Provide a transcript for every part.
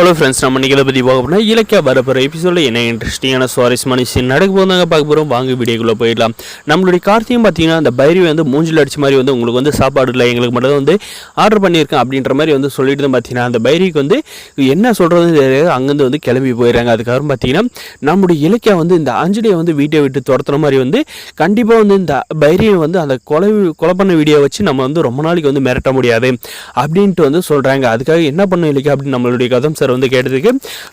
Hello friends, நம்ம இன்றைக்கி பற்றி பார்க்க போனால் இலக்கிய வரப்போகிற எபிசோடில் என்ன இன்ட்ரெஸ்டிங்கான சுவாரஸ்யமான விஷயம் நடக்க போதாங்க பார்க்க போகிறோம். வாங்க வீடியோக்குள்ளே போயிடலாம். நம்மளுடைய கார்த்தியும் பார்த்தீங்கன்னா அந்த பைரவி வந்து மூஞ்சில் அடிச்ச மாதிரி வந்து உங்களுக்கு வந்து சாப்பாடு இல்லை, எங்களுக்கு மட்டும் வந்து ஆர்டர் பண்ணியிருக்கேன் அப்படின்ற மாதிரி வந்து சொல்லிட்டு தான் பார்த்தீங்கன்னா அந்த பைரவிக்கு வந்து என்ன சொல்கிறதுன்னு தெரியாது, அங்கேருந்து வந்து கிளம்பி போயிடுறாங்க. அதுக்கப்புறம் பார்த்தீங்கன்னா நம்முடைய இலக்கியா வந்து இந்த அஞ்சலியை வந்து வீட்டை விட்டு துரத்துற மாதிரி வந்து கண்டிப்பாக வந்து இந்த பைரவியை வந்து அந்த கொலை பண்ண வீடியோ வச்சு நம்ம வந்து ரொம்ப நாளைக்கு வந்து மிரட்ட முடியாது அப்படின்ட்டு வந்து சொல்கிறாங்க. அதுக்காக என்ன பண்ணும் இலக்கியா அப்படின்னு நம்மளுடைய கதம் சார் வந்து கேட்டதுக்கு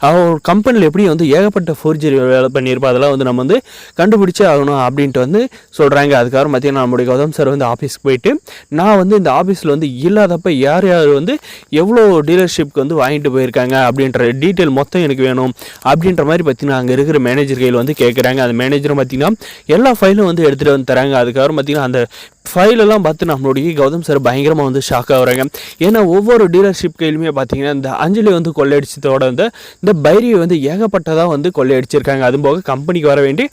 அவர் கம்பெனியில் எப்படி வந்து ஏகப்பட்ட ஃபோர்ஜரி வேலை பண்ணியிருப்பா, அதெல்லாம் வந்து நம்ம வந்து கண்டுபிடிச்சே ஆகணும் அப்படின்ட்டு வந்து சொல்கிறாங்க. அதுக்கப்புறம் பார்த்தீங்கன்னா நம்முடைய கௌதம் சார் வந்து ஆஃபீஸ்க்கு போயிட்டு நான் வந்து இந்த ஆஃபீஸில் வந்து இல்லாதப்ப யார் யார் வந்து எவ்வளோ டீலர்ஷிப்க்கு வந்து வாங்கிட்டு போயிருக்காங்க அப்படின்ற டீட்டெயில் மொத்தம் எனக்கு வேணும் அப்படின்ற மாதிரி பார்த்தீங்கன்னா அங்கே இருக்கிற மேனேஜர் கையில் வந்து கேட்குறாங்க. அந்த மேனேஜரும் பார்த்தீங்கன்னா எல்லா ஃபைலும் வந்து எடுத்துகிட்டு வந்து தராங்க. அதுக்கப்புறம் பார்த்தீங்கன்னா அந்த ஃபைலெல்லாம் பார்த்து நம்மளுடைய கௌதம் சார் பயங்கரமாக வந்து ஷாக் ஆகுறாங்க. ஏன்னா ஒவ்வொரு டீலர்ஷிப் கையிலுமே பார்த்தீங்கன்னா இந்த அஞ்சலி வந்து கொள்ளையடிச்சதோட வந்து இந்த பைரவி வந்து ஏகப்பட்டதாக வந்து கொள்ளையடிச்சிருக்காங்க. அதுபோக கம்பெனிக்கு வர வேண்டி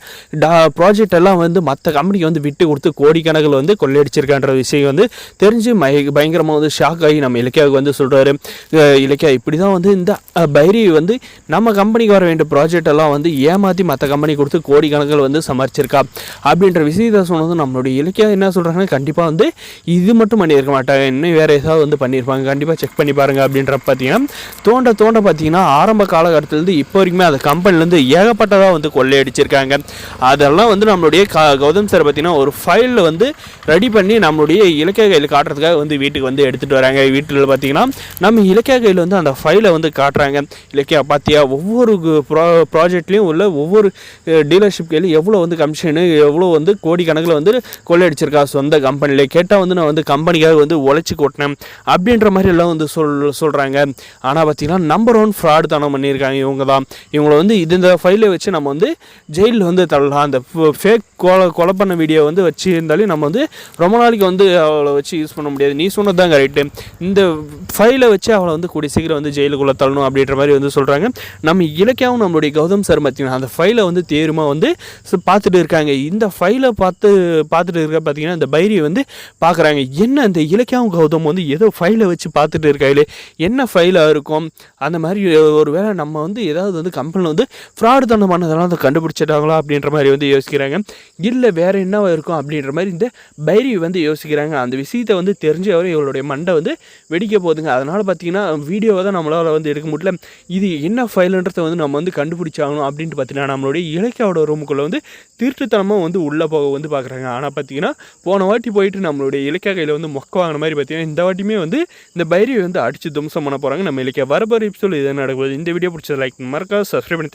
ப்ராஜெக்ட் எல்லாம் வந்து மற்ற கம்பெனிக்கு வந்து விட்டு கொடுத்து கோடிக்கணக்கில் வந்து கொள்ளையடிச்சிருக்கான்ற விஷயம் வந்து தெரிஞ்சு பயங்கரமாக வந்து ஷாக் ஆகி நம்ம இலக்கியாவுக்கு வந்து சொல்கிறாரு, இலக்கியா இப்படி தான் வந்து இந்த பைரவி வந்து நம்ம கம்பெனிக்கு வர வேண்டிய ப்ராஜெக்ட் எல்லாம் வந்து ஏமாற்றி மற்ற கம்பெனி கொடுத்து கோடிக்கணக்கில் வந்து சமாளிச்சிருக்கா அப்படின்ற விஷயத்தை சொன்னது நம்மளுடைய இலக்கியா என்ன சொல்கிறாங்க, கண்டிப்பாக வந்து இது மட்டும் பண்ணியிருக்க மாட்டாங்க, இன்னும் வேறு ஏதாவது வந்து பண்ணியிருப்பாங்க, கண்டிப்பாக செக் பண்ணி பாருங்கள் அப்படின்ற பார்த்தீங்கன்னா தோண்ட பார்த்தீங்கன்னா ஆரம்ப காலகட்டத்திலேருந்து இப்போ வரைக்குமே அந்த கம்பெனிலேருந்து ஏகப்பட்டதாக வந்து கொள்ளையடிச்சிருக்காங்க. அதெல்லாம் வந்து நம்மளுடைய கௌதம் சார் பார்த்தீங்கன்னா ஒரு ஃபைலில் வந்து ரெடி பண்ணி நம்மளுடைய இலக்கிய கையில் காட்டுறதுக்காக வந்து வீட்டுக்கு வந்து எடுத்துகிட்டு வராங்க. வீட்டில் பார்த்தீங்கன்னா நம்ம இலக்கிய கையில் வந்து அந்த ஃபைலை வந்து காட்டுறாங்க. இலக்கியா பார்த்தியா ஒவ்வொரு ப்ராஜெக்ட்லேயும் உள்ள ஒவ்வொரு டீலர்ஷிப் கையில் எவ்வளோ வந்து கமிஷனு எவ்வளோ வந்து கோடிக்கணக்கில் வந்து கொள்ளையடிச்சிருக்கா சொந்த கம்பெனியில் கேட்டால் வந்து நான் வந்து கம்பெனிக்காக வந்து உழைச்சி கொட்டினேன் அப்படின்ற மாதிரி எல்லாம் வந்து சொல்கிறாங்க. ஆனால் பார்த்தீங்கன்னா நம்பர் 1 ஃப்ராடு தானே பண்ணியிருக்காங்க இவங்க தான். இவங்களை வந்து இந்த ஃபைலை வச்சு நம்ம வந்து ஜெயிலில் வந்து தள்ளலாம். அந்த ஃபேக் கொலை பண்ண வீடியோ வந்து வச்சு இருந்தாலும் நம்ம வந்து ரொம்ப நாளைக்கு வந்து அவளை வச்சு யூஸ் பண்ண முடியாது. நீ சொன்னது தான் கரெக்டு, இந்த ஃபைலை வச்சு அவளை வந்து கூடிய சீக்கிரம் வந்து ஜெயிலுக்குள்ளே தள்ளணும் அப்படின்ற மாதிரி வந்து சொல்கிறாங்க. நம்ம இலக்கியாவும் நம்மளுடைய கௌதம் சார் பார்த்தீங்கன்னா அந்த ஃபைலை வந்து தேர்மா வந்து பார்த்துட்டு இருக்காங்க. இந்த ஃபைலை பார்த்துட்டு இருக்க பார்த்தீங்கன்னா இந்த பைரவி வந்து பார்க்குறாங்க, என்ன அந்த இலக்கியாவும் கௌதம் வந்து ஏதோ ஃபைலை வச்சு பார்த்துட்டு இருக்காங்களே, என்ன ஃபைலாக இருக்கும், அந்த மாதிரி ஒரு வேளை நம்ம வந்து ஏதாவது வந்து கம்பெனியில் வந்து ஃப்ராடு தனம் பண்ணதெல்லாம் அதை கண்டுபிடிச்சிட்டாங்களா அப்படின்ற மாதிரி வந்து யோசிக்கிறாங்க. இல்லை வேறு என்னவா இருக்கும் அப்படின்ற மாதிரி இந்த பைரவி வந்து யோசிக்கிறாங்க. அந்த விஷயத்தை வந்து தெரிஞ்சு அவர் இவளுடைய மண்டை வந்து வெடிக்க போகுதுங்க. அதனால் பார்த்தீங்கன்னா வீடியோவை தான் நம்மளால் வந்து எடுக்க முடியல, இது என்ன ஃபைலுன்றதை வந்து நம்ம வந்து கண்டுபிடிச்சாகணும் அப்படின்ட்டு பார்த்தீங்கன்னா நம்மளுடைய இலக்கியாவோட ரூமுக்குள்ளே வந்து திருட்டுத்தனமாக வந்து உள்ளே போக வந்து பார்க்குறாங்க. ஆனால் பார்த்தீங்கன்னா போன வாட்டி போயிட்டு நம்மளுடைய இலக்கிய கையில் வந்து மொக்க வாங்கின மாதிரி பார்த்தீங்கன்னா இந்த வாட்டியுமே வந்து இந்த பைரவி வந்து அடித்து தும்சம் பண்ண போகிறாங்க. நம்ம இலக்கிய வரப்போகிற எபிசோட் இதை நடக்குது. இந்த வீடியோ பிடிச்சது லைக் மறக்காம சப்ஸ்கிரைப் பண்ணி